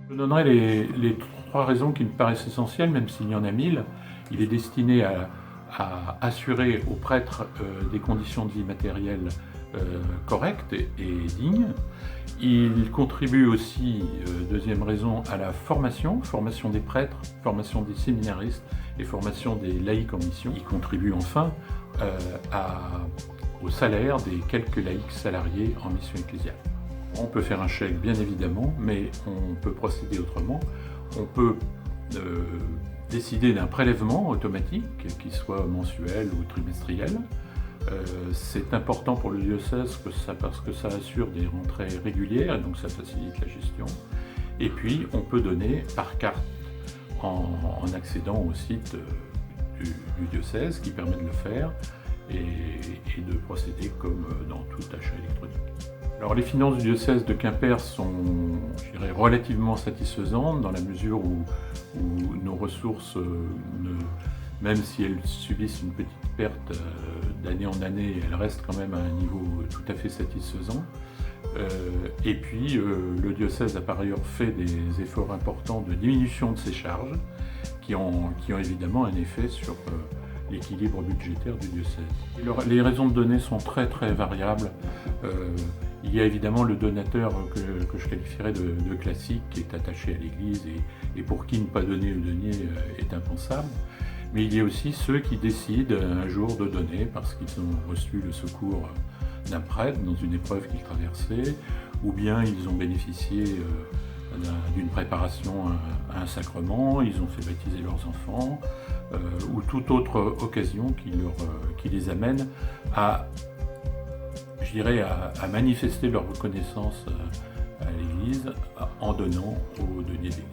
Je donnerai les trois raisons qui me paraissent essentielles, même s'il y en a mille. Il est destiné à assurer aux prêtres des conditions de vie matérielles correctes et dignes. Il contribue aussi, deuxième raison, à la formation des prêtres, formation des séminaristes et formation des laïcs en mission. Il contribue enfin au salaire des quelques laïcs salariés en mission ecclésiale. On peut faire un chèque, bien évidemment, mais on peut procéder autrement. On peut décider d'un prélèvement automatique, qu'il soit mensuel ou trimestriel. C'est important pour le diocèse parce que ça assure des rentrées régulières et donc ça facilite la gestion. Et puis on peut donner par carte en accédant au site du diocèse qui permet de le faire et de procéder comme dans tout achat électronique. Alors les finances du diocèse de Quimper sont, je dirais, relativement satisfaisantes dans la mesure où nos ressources, même si elles subissent une petite perte d'année en année, elles restent quand même à un niveau tout à fait satisfaisant. Et puis le diocèse a par ailleurs fait des efforts importants de diminution de ses charges qui ont évidemment un effet sur l'équilibre budgétaire du diocèse. Les raisons de donner sont très variables. Il y a évidemment le donateur que je qualifierais de classique, qui est attaché à l'Église et pour qui ne pas donner ou donner est impensable. Mais il y a aussi ceux qui décident un jour de donner parce qu'ils ont reçu le secours d'un prêtre dans une épreuve qu'ils traversaient, ou bien ils ont bénéficié d'une préparation à un sacrement, ils ont fait baptiser leurs enfants, ou toute autre occasion qui les amène à manifester leur reconnaissance à l'Église en donnant aux deniers de l'Église.